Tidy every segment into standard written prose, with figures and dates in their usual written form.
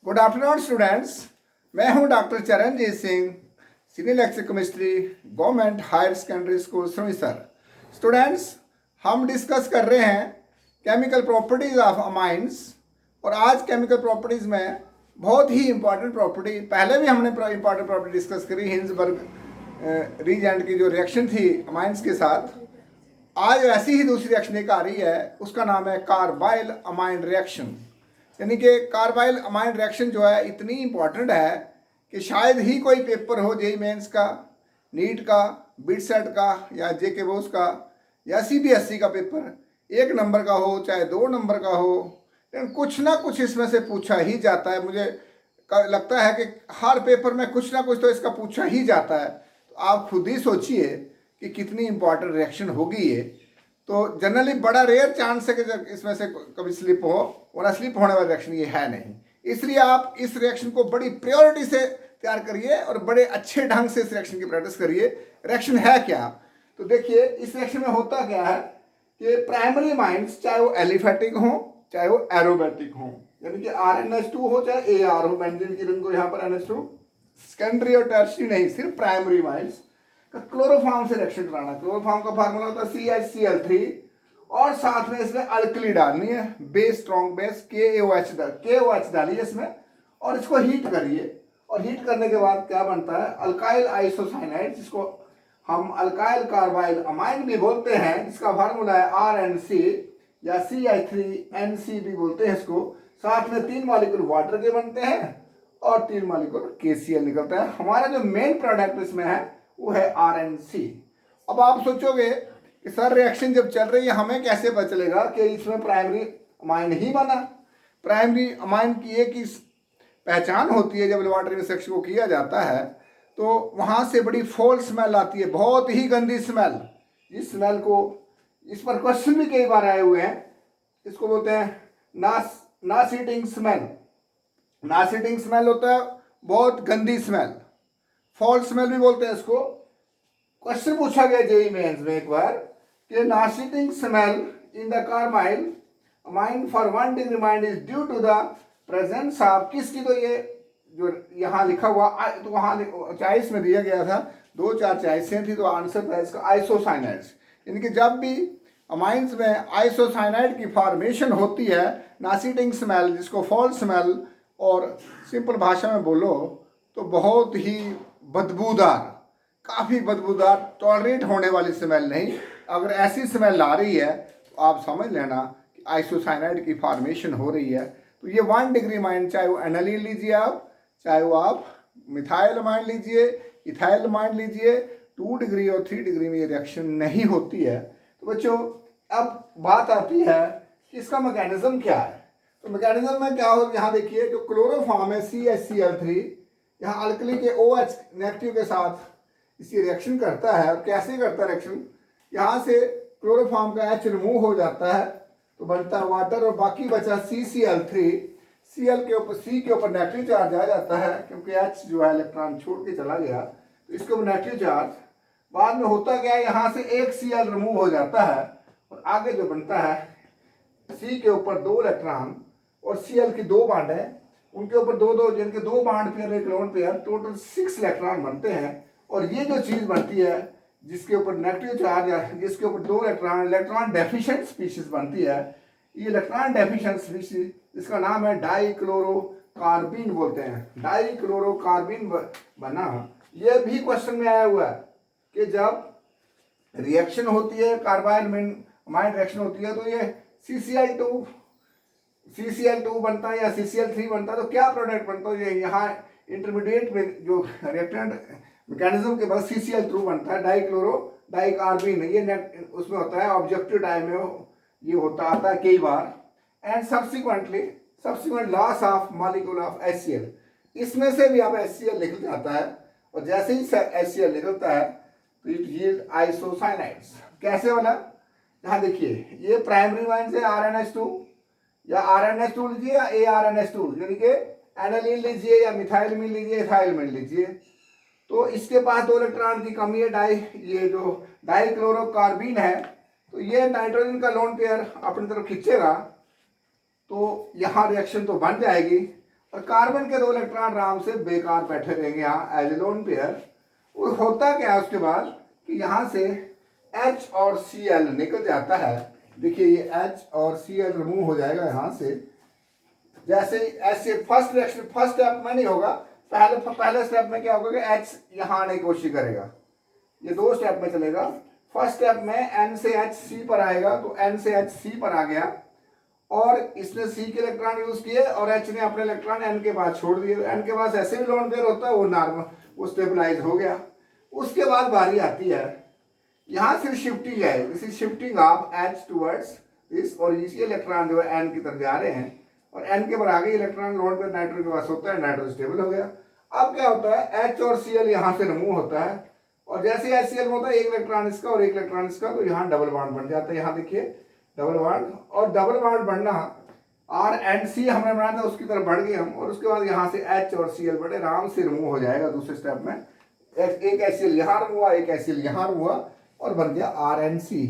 Good afternoon students. मैं हूं doctor Charanjit Singh, senior lecture chemistry, government higher secondary school sir. Students, हम discuss कर रहे हैं केमिकल प्रॉपर्टीज ऑफ अमाइंस। और आज केमिकल प्रॉपर्टीज में बहुत ही इंपॉर्टेंट प्रॉपर्टी, पहले भी हमने इंपॉर्टेंट प्रॉपर्टी डिस्कस करी, हिंसबर्ग रीजेंट की जो रिएक्शन थी अमाइंस के साथ। आज ऐसी ही दूसरी रिएक्शन एक आ रही है, उसका नाम है कार्बाइल अमाइन रिएक्शन। यानी कि कार्बाइल अमाइन रिएक्शन जो है इतनी इंपॉर्टेंट है कि शायद ही कोई पेपर हो जेई मेंस का, नीट का, बिट सेट का या जेके बोस का या सीबीएसई का पेपर 1 नंबर का हो चाहे 2 नंबर का हो, लेकिन कुछ ना कुछ इसमें से पूछा ही जाता है। मुझे लगता है कि हर पेपर में कुछ ना कुछ तो इसका पूछा ही जाता है। तो आप खुद ही सोचिए कि कितनी इंपॉर्टेंट रिएक्शन होगी ये। तो जनरली बड़ा रेयर चांस है कि इसमें से कभी स्लिप हो, और स्लिप होने वाली रिएक्शन ये है नहीं। इसलिए आप इस रिएक्शन को बड़ी प्रायोरिटी से तैयार करिए और बड़े अच्छे ढंग से इस रिएक्शन की प्रैक्टिस करिए। रिएक्शन है क्या? तो देखिए, इस रिएक्शन में होता क्या है कि प्राइमरी अमाइंस, चाहे वो एलिफेटिक हो चाहे वो एरोमेटिक हो, यानी कि RnH2 हो चाहे AR हो, बेंजीन की रिंग को यहाँ पर NH2, सेकेंडरी और टर्शियरी नहीं, सिर्फ प्राइमरी अमाइंस का क्लोरोफॉर्म से रिएक्शन कराना। क्लोरोफॉर्म का फार्मूला होता है CHCl3 और साथ में इसमें अल्कली डालनी है, बेस, स्ट्रॉन्ग बेस, KOH डालिए इसमें और इसको हीट करिए। और हीट करने के बाद क्या बनता है? अल्काइल आइसोसाइनाइड, जिसको हम अल्काइल कार्बाइल अमाइन भी बोलते हैं, जिसका फार्मूला है RNC या CH3NC भी बोलते हैं इसको। साथ में 3 मॉलिक्यूल वाटर के बनते हैं और 3 मॉलिक्यूल KCl निकलता है। हमारा जो मेन प्रोडक्ट इसमें है वो है RNC। अब आप सोचोगे कि सर रिएक्शन जब चल रही है हमें कैसे पता चलेगा कि इसमें प्राइमरी अमाइन ही बना? प्राइमरी अमाइन की एक ही पहचान होती है, जब लेबोरेटरी में सेक्शन को किया जाता है तो वहाँ से बड़ी फोल स्मेल आती है, बहुत ही गंदी स्मेल। इस स्मेल को, इस पर क्वेश्चन भी कई बार आए हुए हैं, इसको बोलते हैं नास-ईटिंग स्मेल। नास-ईटिंग स्मेल होता है बहुत गंदी स्मेल, फॉल स्मेल भी बोलते हैं इसको। क्वेश्चन पूछा गया जेई मेंस में एक बार कि nauseating smell in the carbylamine for 1 degree amine is due to the presence of किसकी? तो ये जो यहाँ लिखा हुआ, तो वहाँ चॉइस में दिया गया था, 2-4 चॉइसें थी, तो आंसर था इसका आइसोसाइनाइड्स। यानी कि जब भी अमाइंस में आइसोसाइनाइड की फॉर्मेशन होती है, नास-ईटिंग स्मेल, जिसको फॉल स्मेल और सिंपल भाषा में बोलो तो बहुत ही बदबूदार, काफ़ी बदबूदार, टॉलरेट होने वाली स्मेल नहीं। अगर ऐसी स्मेल आ रही है तो आप समझ लेना कि आइसोसाइनाइड की फॉर्मेशन हो रही है। तो ये 1 डिग्री अमाइन, चाहे वो एनालिन लीजिए आप, चाहे वो आप मिथाइल अमाइन लीजिए, इथाइल अमाइन लीजिए, 2 डिग्री और 3 डिग्री में ये रिएक्शन नहीं होती है। तो बच्चों, अब बात आती है कि इसका मैकेनिज्म क्या है। तो मैकेनिज्म में क्या हो, यहाँ देखिए जो क्लोरोफॉर्म है CHCl3, यहाँ अल्कली के OH नेगेटिव के साथ इसी रिएक्शन करता है। और कैसे करता है रिएक्शन? यहाँ से क्लोरोफॉर्म का H रिमूव हो जाता है तो बनता है वाटर, और बाकी बचा CCl3। Cl के ऊपर, C के ऊपर नेगेटिव चार्ज आ जाता है क्योंकि H जो है इलेक्ट्रॉन छोड़ के चला गया, तो इसके ऊपर नेगेटिव चार्ज। बाद में होता क्या है, यहाँ से एक Cl रिमूव हो जाता है और आगे जो बनता है C के ऊपर 2 इलेक्ट्रॉन और Cl की 2 बाड है, उनके ऊपर 2-2, जिनके 2 बाड पेयर, एक लोन पेयर, टोटल 6 इलेक्ट्रॉन बनते हैं। और ये जो चीज़ बनती है जिसके ऊपर नेगेटिव चार्ज है, जिसके ऊपर 2 इलेक्ट्रॉन, इलेक्ट्रॉन डेफिशिएंट स्पीशीज बनती है। ये इलेक्ट्रॉन डेफिशिएंट स्पीशीज, इसका नाम है डाइक्लोरोकार्बिन बोलते हैं। डाइक्लोरोकार्बिन बना। ये भी क्वेश्चन में आया हुआ है कि जब रिएक्शन होती है, कार्बाइल अमाइन रिएक्शन होती है, तो ये CCl2 बनता है या CCl3 बनता है, तो क्या प्रोडक्ट बनता है? यहाँ इंटरमीडिएट में जो रिएक्टेंट मैकेनिज्म के बाद CCl2 बनता है, डाइकार्बिन। ये उसमें होता है ऑब्जेक्टिव टाइम में, ये होता आता है कई बार। And subsequent loss of molecule of HCl, इसमें से भी आप HCl निकल जाता है, और जैसे ही HCl निकलता है तो इट यील्ड आइसोसाइनाइड्स। कैसे बना? यहाँ देखिए, ये प्राइमरी अमाइन से RNH2 या RNH2 लीजिए या ARNH2, यानी कि एनालिन लीजिए या मिथाइलमिन लीजिए, इथाइलमिन लीजिए, तो इसके पास 2 इलेक्ट्रॉन की कमी है। ये जो डाइक्लोरोकार्बिन है, तो ये नाइट्रोजन का लोन पेयर अपनी तरफ खींचेगा तो यहाँ रिएक्शन तो बन जाएगी। और कार्बन के 2 इलेक्ट्रॉन आराम से बेकार बैठे रहेंगे यहाँ एज ए लोन पेयर। वो होता क्या है उसके बाद कि यहाँ से H और Cl निकल जाता है। देखिए ये H और Cl रिमूव हो जाएगा यहाँ से। जैसे ऐसे फर्स्ट रिएक्शन फर्स्ट स्टेप में नहीं होगा, पहले स्टेप में क्या होगा कि H यहाँ आने की कोशिश करेगा। ये 2 स्टेप में चलेगा। फर्स्ट स्टेप में N से H C पर आएगा, तो N से H C पर आ गया और इसने C के इलेक्ट्रॉन यूज किए और H ने अपने इलेक्ट्रॉन N के पास छोड़ दिए। N के पास ऐसे भी लोन पेयर होता है, वो नॉर्मल वो स्टेबलाइज हो गया। उसके बाद बारी आती है यहाँ से शिफ्टिंग है, this is shifting of H towards this, और ये इलेक्ट्रॉन जो है N की तरफ जा रहे हैं और N के पर आगे इलेक्ट्रॉन लोन पेयर नाइट्रोजन के पास होता है, नाइट्रोजन स्टेबल हो गया। अब क्या होता है H और Cl यहाँ से रिमूव होता है और जैसे HCl होता है 1 इलेक्ट्रॉन इसका और 1 इलेक्ट्रॉन इसका, तो यहाँ डबल बॉन्ड बन जाता है। यहाँ देखिए डबल बॉन्ड, और डबल बॉन्ड बढ़ना RNC हमने बनाया था उसकी तरफ बढ़ गए हम, और उसके बाद यहाँ से H और Cl बड़े आराम से रिमूव हो जाएगा दूसरे स्टेप में। एक HCl यहाँ रिमूव हुआ, एक HCl यहाँ रिमूव हुआ और बन गया RNC।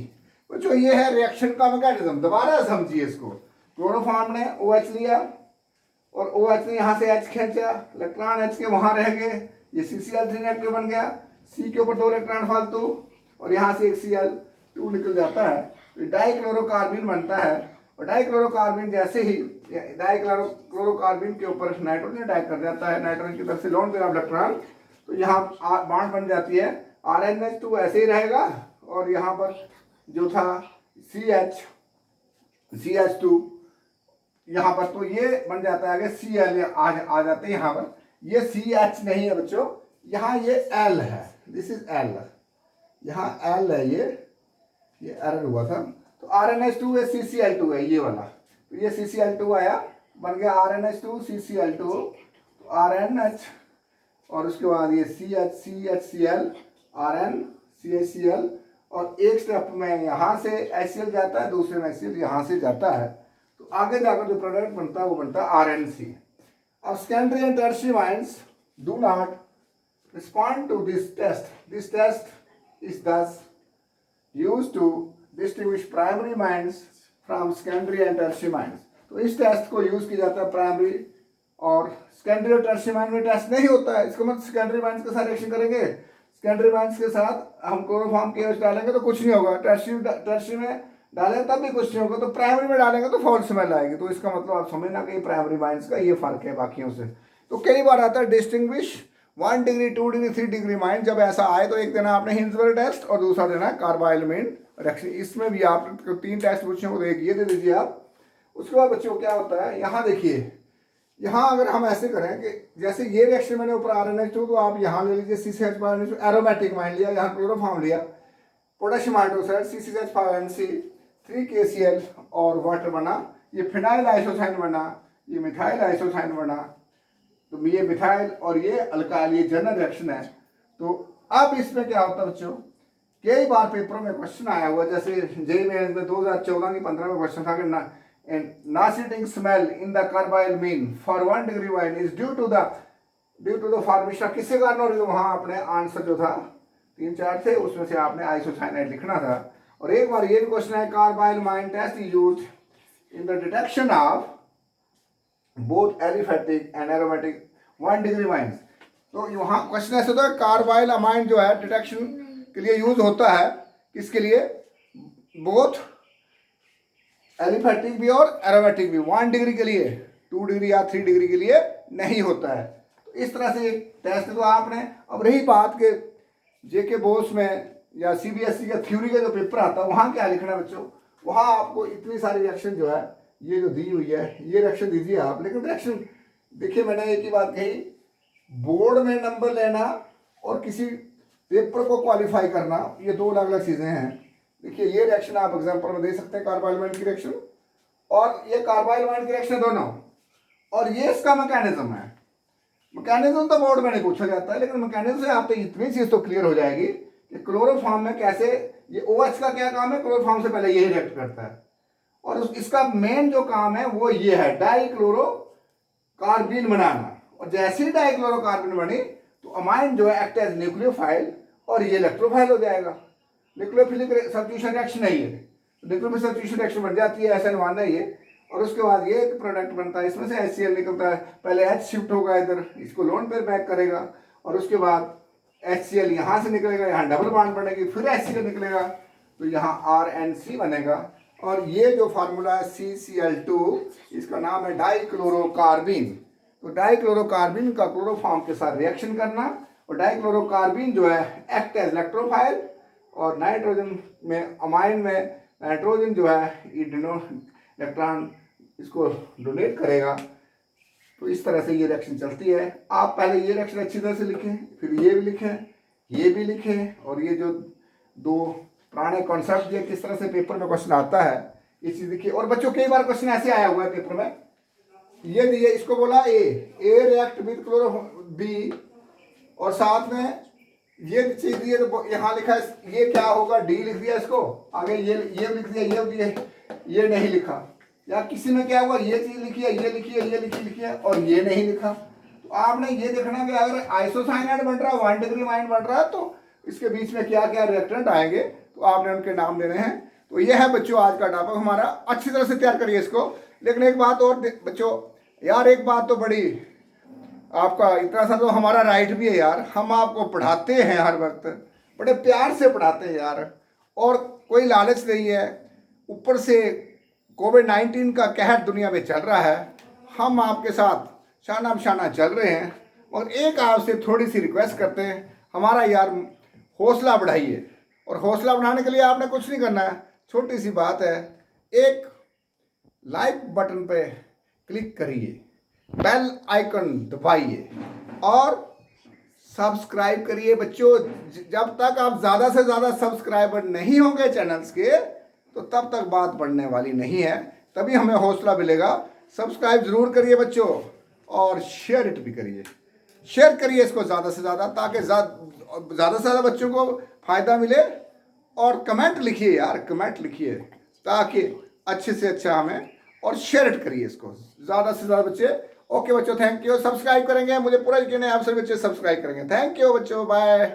तो ये है रिएक्शन का मैकेनिज्म। दोबारा समझिए इसको। क्लोरोफॉर्म ने OH लिया और OH ने यहाँ से H खींचा, इलेक्ट्रॉन H के वहाँ रह गए, ये CCl3 नेगेटिव बन गया, C के ऊपर 2 इलेक्ट्रॉन फालतू और यहाँ से एक Cl2 निकल जाता है, तो डाइक्लोरोकार्बिन बनता है। और डाइक्लोरोकार्बिन जैसे ही डाइक्लोरोकार्बिन के ऊपर नाइट्रोजन अटैक कर जाता है, नाइट्रोजन की तरफ से लोन पेयर ऑफ इलेक्ट्रॉन, तो यहाँ बॉन्ड बन जाती है। RNH2 ऐसे ही रहेगा और यहाँ पर जो था CH2 यहाँ पर, तो ये बन जाता है आगे Cl आ जाते हैं यहाँ पर। ये CH नहीं है बच्चों, यहाँ ये L है, दिस इज L, यहाँ L है, ये एरर हुआ था। तो RNH2 है, CCl2 है ये वाला, तो ये CCl2 आया, बन गया RNH2 CCl2, तो RNH और उसके बाद ये CHCl RN CHCl, और एक स्टेप में यहाँ से HCl जाता है, दूसरे में HCl यहाँ से जाता है, तो आगे जाकर जो प्रोडक्ट बनता है वो बनता है RNC। अब secondary and tertiary ions do not respond to this test. This test is thus used to distinguish primary ions from secondary and tertiary ions. तो इस टेस्ट को यूज किया जाता है प्राइमरी और सेकेंडरी और टर्शियरी आयन में टेस्ट नहीं होता है। इसको मतलब सेकेंडरी आयंस के साथ रिएक्शन करेंगे, सेकेंडरी आयंस के साथ हम क्लोरोफॉर्म के OH डालेंगे तो कुछ नहीं होगा, टर्शियरी में डालेंगे तब भी कुछ नहीं होगा, तो प्राइमरी में डालेंगे तो फॉल स्मेल आएगी। तो इसका मतलब आप समझना कि प्राइमरी आयंस का ये फर्क है बाकियों से। तो कई बार आता है distinguish 1 degree 2 degree 3 degree mine, जब ऐसा आए तो एक देना आपने हिंसबर्ग टेस्ट और दूसरा देना कार्बाइलमाइन रिएक्शन। इसमें भी आप 3 टेस्ट पूछे हो, तो एक ये दे दीजिए आप। उसके बाद बच्चों क्या होता है, यहाँ देखिए, यहाँ अगर हम ऐसे करें कि जैसे ये रिएक्शन मैंने ऊपर RNH2, तो आप यहाँ ले लीजिए CCH5NC एरोमेटिक माइन लिया, यहाँ क्लोरोफॉर्म लिया, पोटेशियम हाइड्रोक्साइड CCH5NC 3KCl और वाटर बना, ये फिनाइल आइसोसाइन बना, ये मिथाइल आइसोसाइन बना, तो ये मिथाइल और ये अल्काइल, ये जनरल रिएक्शन है। तो अब इसमें क्या होता है बच्चों, कई बार पेपरों में क्वेश्चन आया हुआ, जैसे जेईई में 2014 की 15 में क्वेश्चन था कि nauseating smell in the carbylamine for 1 degree wine is due to the formation, किसके कारण हो रही है, वहाँ आपने आंसर जो था 3-4 थे, उसमें से आपने आइसोसाइनाइड लिखना था। और एक बार ये भी क्वेश्चन है, carbylamine test is used in the detection of both aliphatic and aromatic 1 degree amines. तो वहाँ क्वेश्चन ऐसे होता है, कार्बाइलमाइन जो है डिटेक्शन के लिए यूज होता है, किसके लिए, बोथ एलिफेटिक भी और एरोमेटिक भी। 1 डिग्री के लिए, 2 डिग्री या 3 डिग्री के लिए नहीं होता है। तो इस तरह से टेस्ट तो आपने, अब रही बात के जेके बोस में या CBSE का थ्योरी का जो पेपर आता है, वहाँ क्या लिखना है बच्चों, वहाँ आपको इतनी सारी रिएक्शन जो है ये जो दी हुई है, ये रिएक्शन दीजिए आप। लेकिन रिएक्शन देखिए, मैंने एक ही बात कही, बोर्ड में नंबर लेना और किसी पेपर को क्वालिफाई करना, ये 2 अलग अलग चीज़ें हैं। देखिए ये रिएक्शन आप एग्जांपल में दे सकते हैं, कार्बाइलमाइन की रिएक्शन और ये कार्बाइलमाइन की रिएक्शन दोनों, और ये इसका मैकेनिज्म है। मैकेनिज्म तो बोर्ड में नहीं पूछा जाता है, लेकिन मैकेनिज्म से आप तो इतनी चीज़ तो क्लियर हो जाएगी कि क्लोरोफॉर्म में कैसे ये OH का क्या काम है, क्लोरोफॉर्म से पहले ये रिएक्ट करता है, और इसका मेन जो काम है वो ये है डाइक्लोरोकार्बिन बनाना। और जैसे ही डाइक्लोरोकार्बिन बनी तो अमाइन जो है एक्ट एज न्यूक्लियोफाइल और ये इलेक्ट्रोफाइल हो जाएगा। न्यूक्लियोफिलिक सब्स्टिट्यूशन रिएक्शन है ये, न्यूक्लियोफिलिक सब्स्टिट्यूशन रिएक्शन बन जाती है, ऐसा मान है ये। और उसके बाद ये एक प्रोडक्ट बनता है, इसमें से HCl निकलता है। पहले H शिफ्ट होगा इधर, इसको लोन पेयर बैक करेगा, और उसके बाद HCl यहाँ से निकलेगा, यहाँ डबल बॉन्ड बनेगी, फिर HCl निकलेगा, तो यहाँ RNC बनेगा। और ये जो फार्मूला है CCl2, इसका नाम है डाइक्लोरोकार्बिन। तो डाइक्लोरोकार्बिन का क्लोरोफॉर्म के साथ रिएक्शन करना, और डाइक्लोरोकार्बिन जो है एक्ट एज इलेक्ट्रोफाइल, और नाइट्रोजन में अमाइन में नाइट्रोजन जो है ये इलेक्ट्रॉन इसको डोनेट करेगा। तो इस तरह से ये रिएक्शन चलती है। आप पहले ये रिएक्शन अच्छी तरह से लिखें, फिर ये भी लिखें, ये भी लिखें, और ये जो दो पुराने कॉन्सेप्ट ये किस तरह से पेपर में क्वेश्चन आता है ये चीज़ लिखिए। और बच्चों कई बार क्वेश्चन ऐसे आया हुआ है पेपर में, ये दिए, इसको बोला ए रिएक्ट विद क्लोरो बी, और साथ में ये चीज दी है, तो यहाँ लिखा है ये क्या होगा, डी लिख दिया, इसको आगे ये लिख दिया, ये नहीं लिखा। या किसी में क्या हुआ, ये चीज लिखी है, ये लिखी है, ये लिखी है, और ये नहीं लिखा। तो आपने ये देखना कि अगर आइसोसाइनाइड बन रहा है, 1 डिग्री माइन बन रहा है, तो इसके बीच में क्या क्या रिएक्टेंट आएंगे, तो आपने उनके नाम लेने हैं। तो ये है बच्चों आज का टॉपिक हमारा, अच्छी तरह से तैयार करिए इसको। लेकिन एक बात और बच्चों, यार एक बात तो बड़ी, आपका इतना सा तो हमारा राइट भी है यार, हम आपको पढ़ाते हैं हर वक्त, बड़े प्यार से पढ़ाते हैं यार, और कोई लालच नहीं है। ऊपर से कोविड-19 का कहर दुनिया में चल रहा है, हम आपके साथ शाना बशाना चल रहे हैं, और एक आपसे थोड़ी सी रिक्वेस्ट करते हैं, हमारा यार हौसला बढ़ाइए। और हौसला बढ़ाने के लिए आपने कुछ नहीं करना है, छोटी सी बात है, एक लाइक बटन पे क्लिक करिए, बेल आइकन दबाइए, और सब्सक्राइब करिए बच्चों। जब तक आप ज़्यादा से ज़्यादा सब्सक्राइबर नहीं होंगे चैनल्स के, तो तब तक बात बढ़ने वाली नहीं है, तभी हमें हौसला मिलेगा। सब्सक्राइब जरूर करिए बच्चों, और शेयर इट भी करिए, शेयर करिए इसको ज़्यादा से ज़्यादा, ताकि ज़्यादा से ज़्यादा बच्चों को फ़ायदा मिले। और कमेंट लिखिए यार, कमेंट लिखिए, ताकि अच्छे से अच्छा हमें, और शेयर इट करिए इसको ज़्यादा से ज़्यादा बच्चे। ओके बच्चों, थैंक यू। सब्सक्राइब करेंगे, मुझे पूरा यकीन है आप सभी बच्चे सब्सक्राइब करेंगे। थैंक यू बच्चों, बाय।